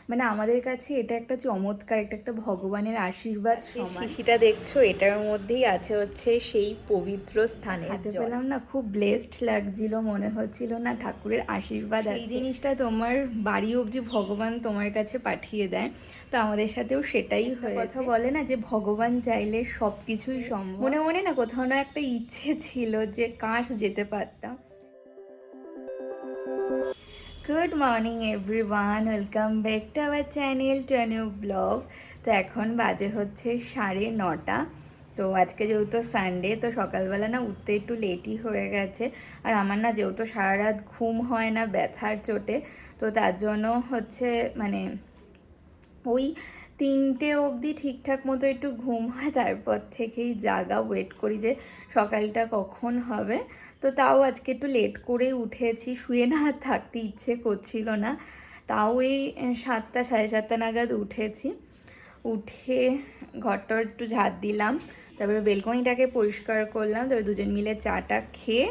মানে আমাদের কাছে এটা একটা চমৎকার, একটা ভগবানের আশীর্বাদ সময়। শিশিটা দেখছো, এটার মধ্যেই আছে হচ্ছে সেই পবিত্র স্থানে হাতে পেলাম না, খুব ব্লেসড লাগছিল, মনে হচ্ছিল না ঠাকুরের আশীর্বাদ আছে। এই জিনিসটা তোমার বাড়ি অবধি ভগবান তোমার কাছে পাঠিয়ে দেয়। তো আমাদের সাথেও সেটাই হয়েছে। কথা বলে না যে ভগবান চাইলে সব কিছুই সম্ভব। মনে মনে না কোথাও না একটা ইচ্ছে ছিল যে কাশ যেতে পারতাম। Good morning everyone, welcome back to our channel to a new blog. তো এখন বাজে হচ্ছে 9:30। তো আজকে যেহেতু সানডে, তো সকালবেলা না উঠতে একটু লেটই হয়ে গেছে। আর আমার না যেহেতু সারা রাত ঘুম হয় না ব্যথার চোটে, তো তার জন্য হচ্ছে মানে ওই 3টে অবধি ঠিকঠাক মতো একটু ঘুম হয়, তারপর থেকেই জাগা, ওয়েট করি যে সকালটা কখন হবে। তো তাও আজকে একটু লেট করেই উঠেছি, শুয়ে না থাকতে ইচ্ছে করছিল না। তাও এই 7টা 7:30 নাগাদ উঠেছি। উঠে ঘরটা একটু ঝাড় দিলাম, তারপরে বেলকনিটাকে পরিষ্কার করলাম, তারপরে দুজন মিলে চাটা খেয়ে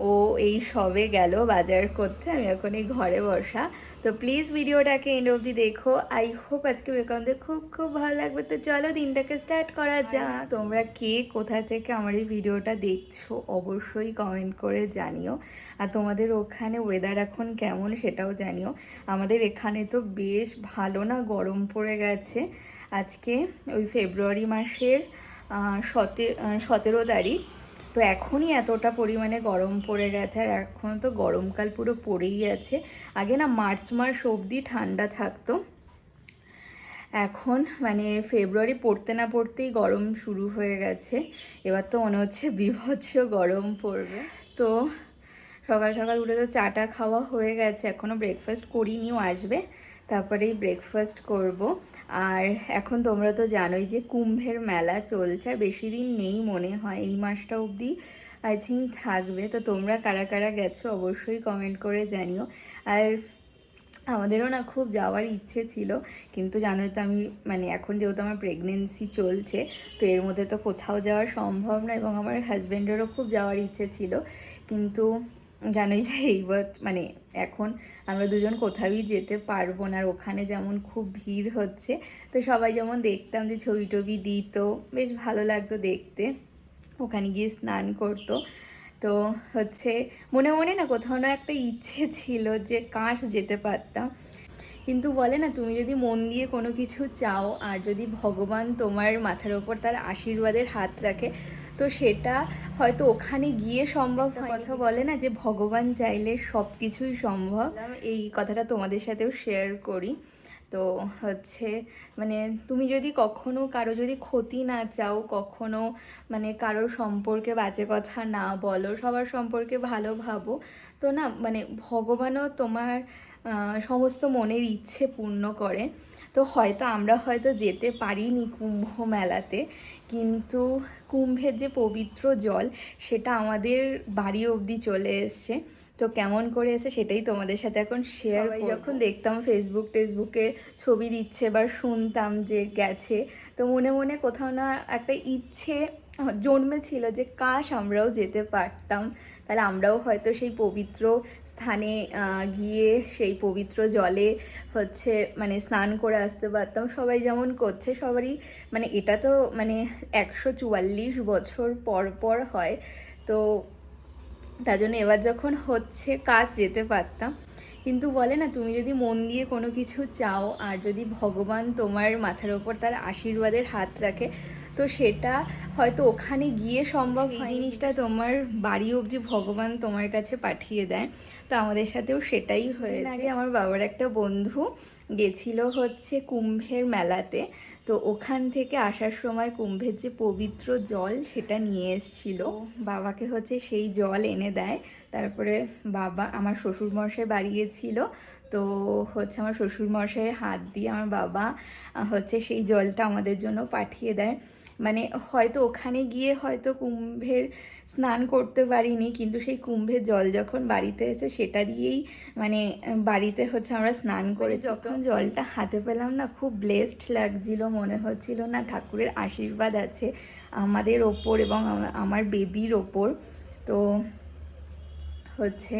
ও এই সবে গেল বাজার করতে। আমি এখন এই ঘরে বসা। তো প্লিজ ভিডিওটাকে এন্ড অবধি দেখো, আই হোপ আজকে বেলকনিতে খুব খুব ভালো লাগবে। তো চলো দিনটাকে স্টার্ট করা যাক। তোমরা কে কোথা থেকে আমার এই ভিডিওটা দেখছো অবশ্যই কমেন্ট করে জানিও। আর তোমাদের ওখানে ওয়েদার এখন কেমন সেটাও জানিও। আমাদের এখানে তো বেশ ভালো না গরম পড়ে গেছে। আজকে ওই ফেব্রুয়ারি মাসের 17 তারিখ। তো এখনই এতটা পরিমাণে গরম পড়ে গেছে, আর এখন তো গরমকাল পুরো পড়েই আছে। আগে না মার্চ মাস অবধি ঠান্ডা থাকতো, এখন মানে ফেব্রুয়ারি পড়তে না পড়তেই গরম শুরু হয়ে গেছে। এবার তো মনে হচ্ছে বীভৎস গরম পড়বে। তো সকাল সকাল উঠে তো চাটা খাওয়া হয়ে গেছে, এখনও ব্রেকফাস্ট করিনিও, আসবে তারপরেই ব্রেকফাস্ট করব। আর এখন তোমরা তো জানোই যে কুম্ভের মেলা চলছে, আর বেশি দিন নেই মনে হয়, এই মাসটা অবধি আই থিঙ্ক থাকবে। তো তোমরা কারা কারা গেছো অবশ্যই কমেন্ট করে জানিও। আর আমাদেরও না খুব যাওয়ার ইচ্ছে ছিল, কিন্তু জানোই তো আমি মানে এখন যেহেতু আমার প্রেগনেন্সি চলছে, তো এর মধ্যে তো কোথাও যাওয়া সম্ভব না। এবং আমার হাজব্যান্ডেরও খুব যাওয়ার ইচ্ছে ছিল, কিন্তু জানোই যে এইবার মানে এখন আমরা দুজন কোথাওই যেতে পারবো না। আর ওখানে যেমন খুব ভিড় হচ্ছে, তো সবাই যেমন দেখতাম যে ছবি টবি দিত, বেশ ভালো লাগতো দেখতে, ওখানে গিয়ে স্নান করতো। তো হচ্ছে মনে মনে না কোথাও না একটা ইচ্ছে ছিল যে কাশ যেতে পারতাম। কিন্তু বলে না, তুমি যদি মন দিয়ে কোনো কিছু চাও আর যদি ভগবান তোমার মাথার ওপর তার আশীর্বাদের হাত রাখে, তো সেটা হয়তো ওখানে গিয়ে সম্ভব হয়। কথা বলে না যে ভগবান চাইলে সব কিছুই সম্ভব। এই কথাটা তোমাদের সাথেও শেয়ার করি। তো হচ্ছে মানে তুমি যদি কখনো কারো যদি ক্ষতি না চাও, কখনো মানে কারোর সম্পর্কে বাজে কথা না বলো, সবার সম্পর্কে ভালো ভাবো, তো না মানে ভগবানও তোমার সমস্ত মনের ইচ্ছে পূর্ণ করে। তো হয়তো আমরা হয়তো যেতে পারিনি কুম্ভ মেলাতে, কিন্তু কুম্ভের যে পবিত্র জল সেটা আমাদের বাড়ি অবধি চলে এসছে। তো কেমন করে এসে সেটাই তোমাদের সাথে এখন শেয়ার করব। যখন দেখতাম ফেসবুকে ছবি দিচ্ছে বা শুনতাম যে গেছে, তো মনে মনে কোথাও না একটা ইচ্ছে জন্মেছিল যে কাশ আমরাও যেতে পারতাম, তাহলে আমরাও হয়তো সেই পবিত্র স্থানে গিয়ে সেই পবিত্র জলে হচ্ছে মানে স্নান করে আসতে পারতাম। সবাই যেমন করছে, সবারই মানে এটা তো মানে 144 বছর পর পর হয়। তো তার জন্য এবার যখন হচ্ছে কাজ যেতে পারতাম। কিন্তু বলে না, তুমি যদি মন দিয়ে কোনো কিছু চাও আর যদি ভগবান তোমার মাথার ওপর তার আশীর্বাদের হাত রাখে, তো সেটা হয়তো ওখানে গিয়ে সম্ভব হয়। জিনিসটা তোমার বাড়ি অবধি ভগবান তোমার কাছে পাঠিয়ে দেয়। তো আমাদের সাথেও সেটাই হয়েছে। আগে আমার বাবার একটা বন্ধু গেছিল হচ্ছে কুম্ভের মেলাতে, তো ওখান থেকে আসার সময় কুম্ভের যে পবিত্র জল সেটা নিয়ে এসেছিল, বাবাকে হচ্ছে সেই জল এনে দেয়। তারপরে বাবা আমার শ্বশুরমশাই বাড়ি গেছিল, তো হচ্ছে আমার শ্বশুরমশাইয়ের হাত দিয়ে আমার বাবা হচ্ছে সেই জলটা আমাদের জন্য পাঠিয়ে দেয়। মানে হয়তো ওখানে গিয়ে হয়তো কুম্ভের স্নান করতে পারিনি, কিন্তু সেই কুম্ভের জল যখন বাড়িতে এসে সেটা দিয়েই মানে বাড়িতে হচ্ছে আমরা স্নান করে যখন জলটা হাতে পেলাম না, খুব ব্লেসড লাগছিল, মনে হচ্ছিল না ঠাকুরের আশীর্বাদ আছে আমাদের ওপর এবং আমার বেবির ওপর। তো হচ্ছে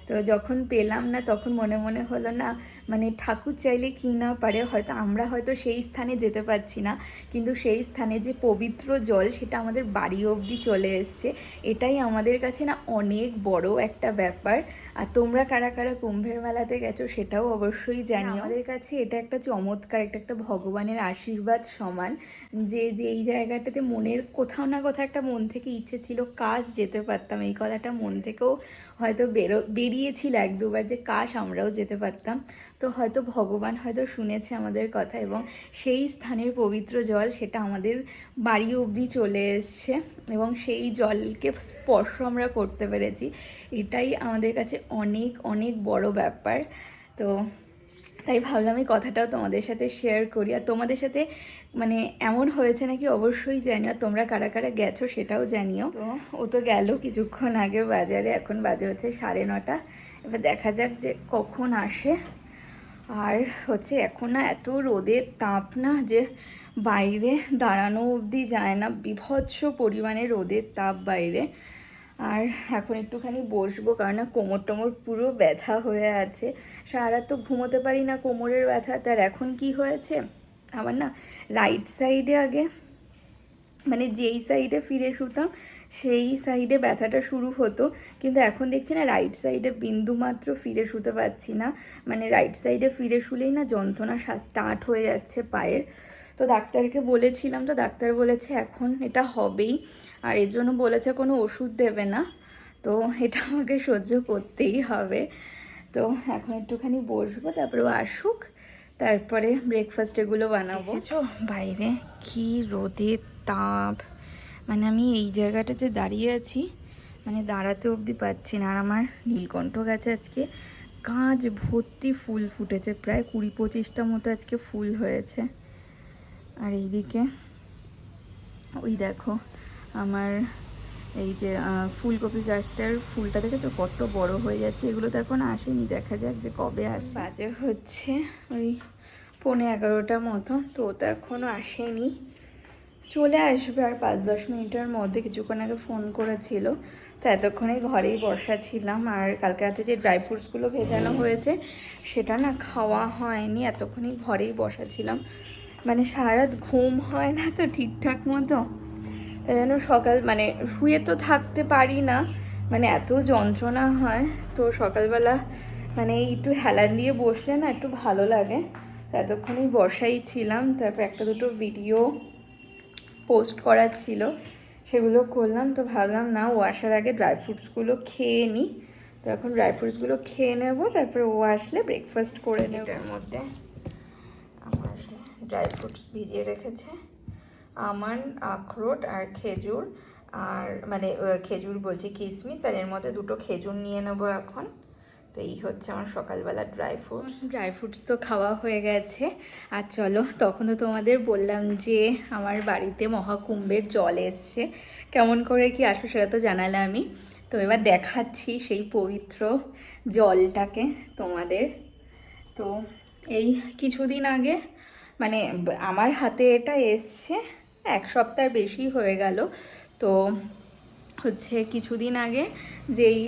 তো যখন পেলাম না তখন মনে মনে হলো না, মানে ঠাকুর চাইলে কি না পারে, হয়তো আমরা হয়তো সেই স্থানে যেতে পারছি না, কিন্তু সেই স্থানে যে পবিত্র জল সেটা আমাদের বাড়ি অবধি চলে এসছে। এটাই আমাদের কাছে না অনেক বড় একটা ব্যাপার। আর তোমরা কারা কারা কুম্ভের মেলাতে গেছো সেটাও অবশ্যই জানিও। আমাদের কাছে এটা একটা চমৎকার, একটা ভগবানের আশীর্বাদ সমান, যে এই জায়গাটাতে মনের কোথাও না কোথাও একটা মন থেকে ইচ্ছে ছিল কাশ যেতে পারতাম। এই কথাটা মন থেকেও হয়তো বেরিয়েছিল এক দুবার যে কাশ আমরাও যেতে পারতাম। তো হয়তো ভগবান হয়তো শুনেছে আমাদের কথা, এবং সেই স্থানের পবিত্র জল সেটা আমাদের বাড়ি অবধি চলে এসছে, এবং সেই জলকে স্পর্শ আমরা করতে পেরেছি। এটাই আমাদের কাছে অনেক অনেক বড় ব্যাপার। তো তাই ভাবলাম এই কথাটাও তোমাদের সাথে শেয়ার করি। আর তোমাদের সাথে মানে এমন হয়েছে নাকি অবশ্যই জানিও, আর তোমরা কারা কারা গেছো সেটাও জানিও। তো ও তো গেল কিছুক্ষণ আগে বাজারে, এখন বাজে হচ্ছে 9:30। এবার দেখা যাক যে কখন আসে। আর হচ্ছে এখন না এত রোদের তাপ না, যে বাইরে দাঁড়ানো অবধি যায় না, বীভৎস পরিমাণে রোদের তাপ বাইরে। আর এখন একটুখানি বসবো, কারণ না কোমর টোমর পুরো ব্যথা হয়ে আছে। সারা রাত তো ঘুমোতে পারি না কোমরের ব্যথা। তার এখন কি হয়েছে, আমার না রাইট সাইডে আগে, মানে যেই সাইডে ফিরে শুতাম সেই সাইডে ব্যথাটা শুরু হতো, কিন্তু এখন দেখছি না রাইট সাইডে বিন্দু মাত্র ফিরে শুতে পারছি না। মানে রাইট সাইডে ফিরে শুলেই না যন্ত্রণা স্টার্ট হয়ে যাচ্ছে পায়ের। তো ডাক্তারকে বলেছিলাম, তো ডাক্তার বলেছে এখন এটা হবেই, আর এর জন্য বলেছে কোনো ওষুধ দেবে না। তো এটা আমাকে সহ্য করতেই হবে। তো এখন একটুখানি বসবো, তারপরে ও আসুক, তারপরে ব্রেকফাস্ট এগুলো বানাবো। বাইরে কি রোদের তাপ, মানে আমি এই জায়গাটাতে দাঁড়িয়ে আছি, মানে দাঁড়াতে অবধি পাচ্ছি না। আর আমার নীলকণ্ঠ গাছে আজকে গাছ ভর্তি ফুল ফুটেছে, প্রায় 20-25টা মতো আজকে ফুল হয়েছে। আর এইদিকে ওই দেখো আমার এই যে ফুলকপি গাছটার ফুলটা দেখেছো কত বড় হয়ে যাচ্ছে। এগুলো তো এখন আসেনি, দেখা যাক যে কবে আসে। বাজে হচ্ছে ওই 11:15 মতো, তো ও তো এখনও আসেনি, চলে আসবে আর 5-10 মিনিটের মধ্যে। কিছুক্ষণ আগে ফোন করেছিল, তো এতক্ষণে ঘরেই বসা ছিলাম। আর কালকে রাতে যে ড্রাই ফ্রুটসগুলো ভেজানো হয়েছে সেটা না খাওয়া হয়নি, এতক্ষণই ঘরেই বসা ছিলাম। মানে সারা রাত ঘুম হয় না তো ঠিকঠাক মতো, তাই জন্য সকাল মানে শুয়ে তো থাকতে পারি না, মানে এত যন্ত্রণা হয়। তো সকালবেলা মানে একটু হেলান দিয়ে বসলে না একটু ভালো লাগে। এতক্ষণই বসাই ছিলাম, তারপর একটা দুটো ভিডিও পোস্ট করার ছিল, সেগুলো করলাম। তো ভাবলাম না ও আসার আগে ড্রাই ফ্রুটসগুলো খেয়ে নিই। তো এখন ড্রাই ফ্রুটসগুলো খেয়ে নেব, তারপরে ও আসলে ব্রেকফাস্ট করে নেব। এটার মধ্যে আমার ড্রাই ফ্রুটস ভিজিয়ে রেখেছে, আমন্ড, আখরোট আর খেজুর, আর মানে খেজুর বলছি কিশমিশ, আর এর মধ্যে 2টো খেজুর নিয়ে নেব এখন। তো এই হচ্ছে আমার সকালবেলা ড্রাই ফ্রুটস তো খাওয়া হয়ে গেছে। আর চলো, তখন তো তোমাদের বললাম যে আমার বাড়িতে মহাকুম্ভের জল এসছে, কেমন করে কি আসো সেটা তো জানালে আমি। তো এবার দেখাচ্ছি সেই পবিত্র জলটাকে তোমাদের। তো এই কিছুদিন আগে মানে আমার হাতে এটা এসছে 1 সপ্তাহ বেশি হয়ে গেল। তো হচ্ছে কিছুদিন আগে যেই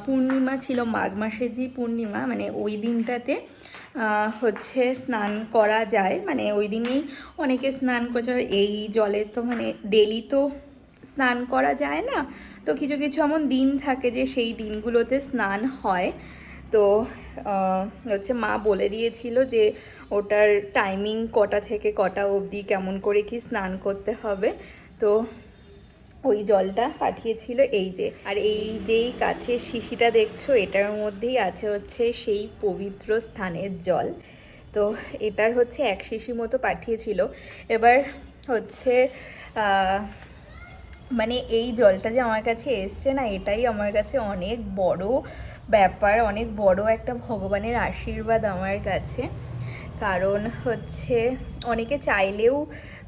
পূর্ণিমা ছিল, মাঘ মাসের যে পূর্ণিমা, মানে ওই দিনটাতে হচ্ছে স্নান করা যায়, মানে ওই দিনই অনেকে স্নান করছে। এই জলে তো মানে ডেলি তো স্নান করা যায় না, তো কিছু কিছু এমন দিন থাকে যে সেই দিনগুলোতে স্নান হয়। তো হচ্ছে মা বলে দিয়েছিল যে ওটার টাইমিং কটা থেকে কটা অবধি কেমন করে কি স্নান করতে হবে। তো ওই জলটা পাঠিয়েছিল এই যে, আর এই যেই কাচের শিশিটা দেখছো এটার মধ্যেই আছে হচ্ছে সেই পবিত্র স্থানের জল। তো এটার হচ্ছে 1 শিশি মতো পাঠিয়েছিল। এবার হচ্ছে মানে এই জলটা যে আমার কাছে এসছে না, এটাই আমার কাছে অনেক বড় ব্যাপার, অনেক বড় একটা ভগবানের আশীর্বাদ আমার কাছে। কারণ হচ্ছে অনেকে চাইলেও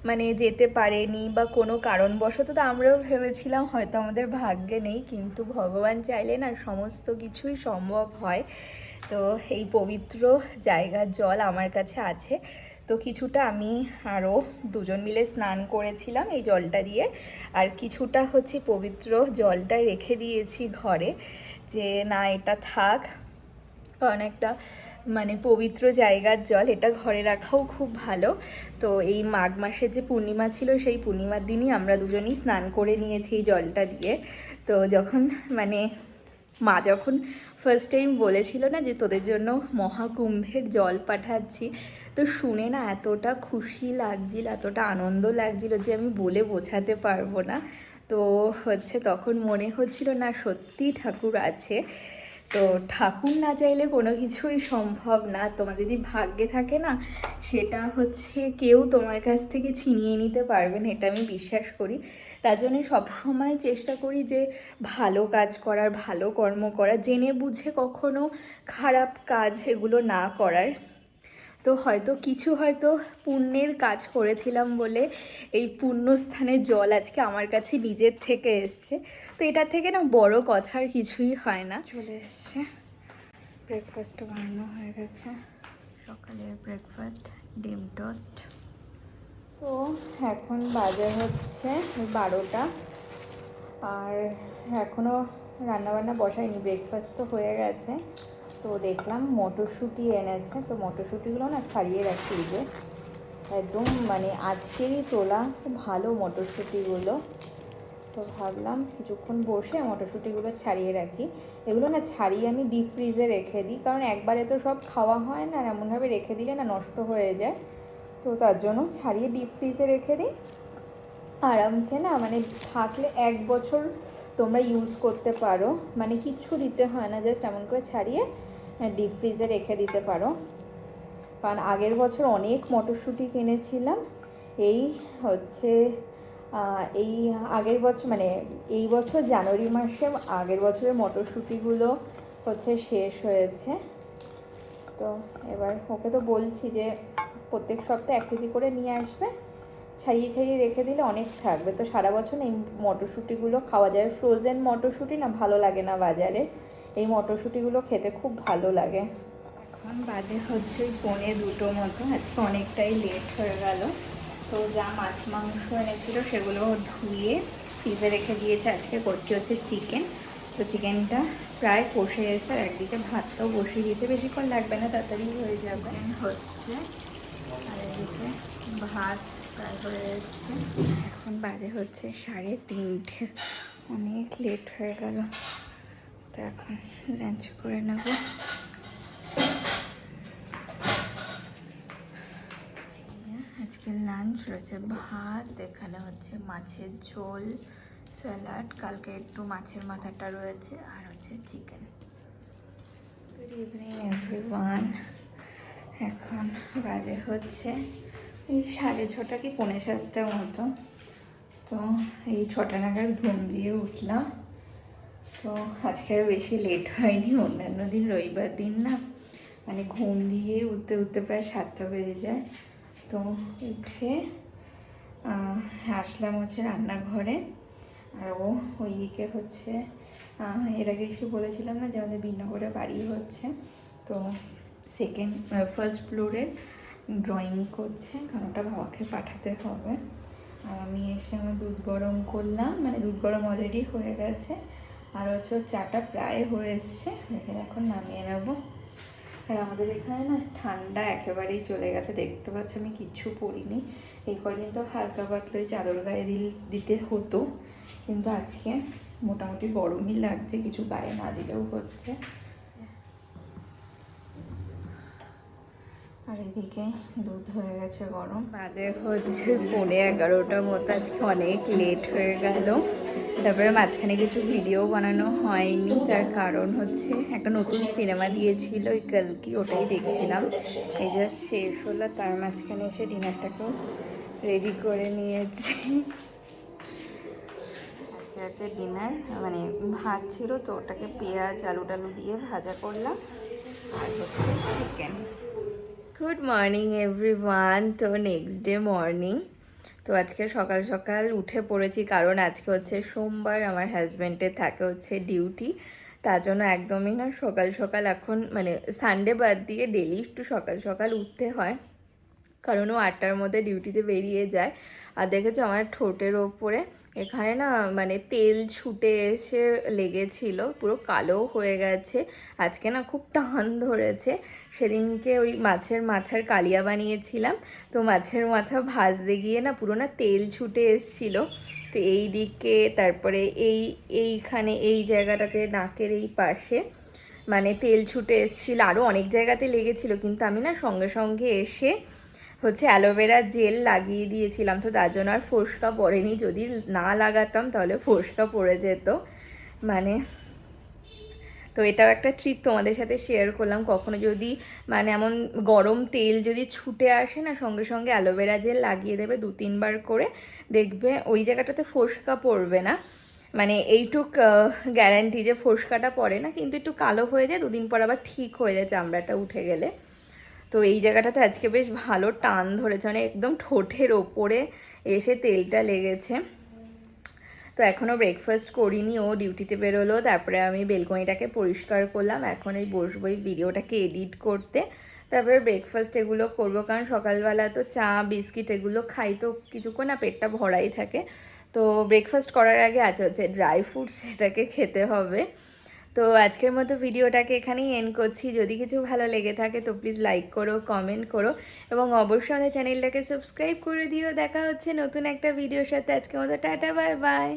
মানে যেতে পারেনি, বা কোনো কারণবশত তো আমরাও ভেবেছিলাম হয়তো আমাদের ভাগ্যে নেই, কিন্তু ভগবান চাইলে না সমস্ত কিছুই সম্ভব হয়। তো এই পবিত্র জায়গার জল আমার কাছে আছে। তো কিছুটা আমি আরও 2জন মিলে স্নান করেছিলাম এই জলটা দিয়ে, আর কিছুটা হচ্ছে পবিত্র জলটা রেখে দিয়েছি ঘরে। যে না এটা থাক, কারণ একটা মানে পবিত্র জায়গার জল, এটা ঘরে রাখাও খুব ভালো। তো এই মাঘ মাসের যে পূর্ণিমা ছিল সেই পূর্ণিমার দিনই আমরা দুজনেই স্নান করে নিয়েছি এই জলটা দিয়ে। তো যখন মানে মা যখন ফার্স্ট টাইম বলেছিল না যে তোদের জন্য মহাকুম্ভের জল পাঠাচ্ছি, তো শুনে না এতটা খুশি লাগছিল, এতটা আনন্দ লাগছিল যে আমি বলে বোঝাতে পারবো না। তো হচ্ছে তখন মনে হচ্ছিল না সত্যি ঠাকুর আছে। তো ঠাকুর না চাইলে কোনো কিছুই সম্ভব না। তোমার যদি ভাগ্যে থাকে না, সেটা হচ্ছে কেউ তোমার কাছ থেকে ছিনিয়ে নিতে পারবে না, এটা আমি বিশ্বাস করি। তার জন্য সবসময় চেষ্টা করি যে ভালো কাজ করার, ভালো কর্ম করার, জেনে বুঝে কখনো খারাপ কাজ এগুলো না করার। তো হয়তো কিছু হয়তো পুণ্যের কাজ করেছিলাম বলে এই পুণ্যস্থানের জল আজকে আমার কাছে নিজের থেকে এসছে। তো এটা থেকে না বড় কথার কিছুই হয় না। চলে এসছে, ব্রেকফাস্টও বানানো হয়ে গেছে, সকালের ব্রেকফাস্ট ডিম টোস্ট। তো এখন বাজে হচ্ছে 12টা, আর এখনও রান্নাবান্না বসাইনি, ব্রেকফাস্ট তো হয়ে গেছে। তো দেখলাম মটরশুঁটি এনেছে, তো মটরশুঁটিগুলো না ছাড়িয়ে রাখি, যে একদম মানে আজকেরই তোলা, খুব ভালো মটরশুঁটিগুলো। তো ভাবলাম কিছুক্ষণ বসে মটরশুঁটিগুলো ছাড়িয়ে রাখি। এগুলো না ছাড়িয়ে আমি ডিপ ফ্রিজে রেখে দিই, কারণ একবারে তো সব খাওয়া হয় না, আর এমনভাবে রেখে দিলে না নষ্ট হয়ে যায়। তো তার জন্য ছাড়িয়ে ডিপ ফ্রিজে রেখে দিই, আরামসে না মানে থাকলে 1 বছর তোমরা ইউজ করতে পারো, মানে কিচ্ছু দিতে হয় না, জাস্ট এমন করে ছাড়িয়ে ডিপ ফ্রিজে রেখে দিতে পারো। কারণ আগের বছর অনেক মটরশুঁটি কিনেছিলাম, এই হচ্ছে এই আগের বছর মানে এই বছর জানুয়ারি মাসে আগের বছরের মটরশুঁটিগুলো হচ্ছে শেষ হয়েছে। তো এবার ওকে তো বলছি যে প্রত্যেক সপ্তাহে 1 কেজি করে নিয়ে আসবে, ছাড়িয়ে ছাড়িয়ে রেখে দিলে অনেক থাকবে। তো সারা বছর এই মটরশুঁটিগুলো খাওয়া যায়। ফ্রোজেন মটরশুঁটি না ভালো লাগে না বাজারে, এই মটরশুঁটিগুলো খেতে খুব ভালো লাগে। এখন বাজে হচ্ছে ওই 1:45 মতো, আজকে অনেকটাই লেট হয়ে গেল। তো যা মাছ মাংস এনেছিল সেগুলো ধুয়ে ফ্রিজে রেখে দিয়েছে। আজকে করছি হচ্ছে চিকেন। তো চিকেনটা প্রায় কষে এসে, আর একদিকে ভাতটাও বসিয়ে দিয়েছে, বেশিক্ষণ লাগবে না, তাড়াতাড়ি হয়ে যাবে। হচ্ছে আর এদিকে ভাত প্রায় হয়ে এসছে। এখন বাজে হচ্ছে 3:30, অনেক লেট হয়ে গেল। তো এখন লাঞ্চ করে নেব। আজকে লাঞ্চ রয়েছে ভাত, এখানে হচ্ছে মাছের ঝোল, স্যালাড, কালকে একটু মাছের মাথাটা রয়েছে, আর হচ্ছে চিকেন। Good evening everyone. এখন বাজে হচ্ছে এই 6:30 কি 6:45 মতো। তো এই 6টা নাগাদ ঘুম দিয়ে উঠলাম। তো আজকে আর বেশি লেট হয়নি, অন্যান্য দিন রবিবার দিন না মানে ঘুম দিয়ে উঠতে উঠতে প্রায় 7টা বেজে যায়। তো উঠে আসলাম হচ্ছে রান্নাঘরে, আর ও ওইদিকে হচ্ছে এর আগে একটু বলেছিলাম না যে আমাদের বিনগরে বাড়ি হচ্ছে, তো ফার্স্ট ফ্লোরের ড্রয়িং করছে, কারণ ওটা বাবাকে পাঠাতে হবে। আর আমি এসে আমার দুধ গরম করলাম, মানে দুধ গরম অলরেডি হয়ে গেছে, আর হচ্ছে চাটা প্রায় হয়ে এসছে, এখানে এখন নামিয়ে নেবো। আর আমাদের এখানে না ঠান্ডা একেবারেই চলে গেছে, দেখতে পাচ্ছ আমি কিচ্ছু পরিনি। এই কদিন তো হালকা পাতলা চাদর গায়ে দিতে হতো, কিন্তু আজকে মোটামুটি গরমই লাগছে, কিছু গায়ে না দিলেও হচ্ছে। আর এদিকে দুধ হয়ে গেছে গরম, বাজে হচ্ছে 11:15 মতো। আজকে অনেক লেট হয়ে গেল। তারপরে মাঝখানে কিছু ভিডিও বানানো হয়নি, তার কারণ হচ্ছে একটা নতুন সিনেমা দিয়েছিল ওই কালকি, ওটাই দেখছিলাম। এই জাস্ট শেষ হলো, তার মাঝখানে এসে ডিনারটাকেও রেডি করে নিয়েছি। আজকে রাতে ডিনার মানে ভাত ছিল, তো ওটাকে পেঁয়াজ আলু টালু দিয়ে ভাজা করলাম, আর হচ্ছে চিকেন। Good morning everyone. তো নেক্সট ডে মর্নিং, তো আজকে সকাল সকাল উঠে পড়েছি, কারণ আজকে হচ্ছে সোমবার, আমার হাজব্যান্ডের থাকে হচ্ছে ডিউটি, তার জন্য একদমই না সকাল সকাল এখন মানে সানডে বাদ দিয়ে ডেলি একটু সকাল সকাল উঠতে হয়। কারণ ও 8টার মধ্যে ডিউটিতে বেরিয়ে যায়। আর দেখেছো আমার ঠোঁটের ওপরে এখানে না মানে তেল ছুটে এসে লেগেছিল, পুরো কালো হয়ে গেছে। আজকে না খুব টান ধরেছে। সেদিনকে ওই মাছের মাথার কালিয়া বানিয়েছিলাম, তো মাছের মাথা ভাজতে গিয়ে না পুরো না তেল ছুটে এসছিল। তো এই দিকে, তারপরে এইখানে এই জায়গাটাতে নাকের এই পাশে মানে তেল ছুটে এসেছিলো, আরও অনেক জায়গাতে লেগেছিল। কিন্তু আমি না সঙ্গে সঙ্গে এসে অ্যালোভেরা জেল লাগিয়ে দিয়েছিলাম, তো তার জন্য আর ফোসকা পড়েনি। যদি না লাগাতাম তাহলে ফোসকা পড়ে যেত মানে। তো এটাও একটা ট্রিক তোমাদের সাথে শেয়ার করলাম, কখনো যদি মানে এমন গরম তেল যদি ছুটে আসে না, সঙ্গে সঙ্গে অ্যালোভেরা জেল লাগিয়ে দেবে 2-3 বার করে, দেখবে ওই জায়গাটাতে ফোসকা পড়বে না। মানে এইটুক গ্যারান্টি যে ফোসকাটা পড়ে না, কিন্তু একটু কালো হয়ে যায়, 2 দিন পর আবার ঠিক হয়ে যায় চামড়াটা উঠে গেলে। তো এই জায়গাটাতে আজকে বেশ ভালো টান ধরেছে, মানে একদম ঠোঁটের ওপরে এসে তেলটা লেগেছে। তো এখনও ব্রেকফাস্ট করিনি, ও ডিউটিতে বেরোলো, তারপরে আমি বেলকনিটাকে পরিষ্কার করলাম। এখন এই বসবো এই ভিডিওটাকে এডিট করতে, তারপরে ব্রেকফাস্ট এগুলো করবো। কারণ সকালবেলা তো চা বিস্কিট এগুলো খাই, তো কিছুক্ষণ না পেটটা ভরাই থাকে। তো ব্রেকফাস্ট করার আগে হচ্ছে ড্রাই ফ্রুটস, সেটাকে খেতে হবে। তো আজকের মতো ভিডিওটাকে এখানেই এন্ড করছি। যদি কিছু ভালো লেগে থাকে তো প্লিজ লাইক করো, কমেন্ট করো, এবং অবশ্যই আমাদের চ্যানেলটাকে সাবস্ক্রাইব করে দিও। দেখা হচ্ছে নতুন একটা ভিডিওর সাথে। আজকের মতো টাটা, বাই বাই।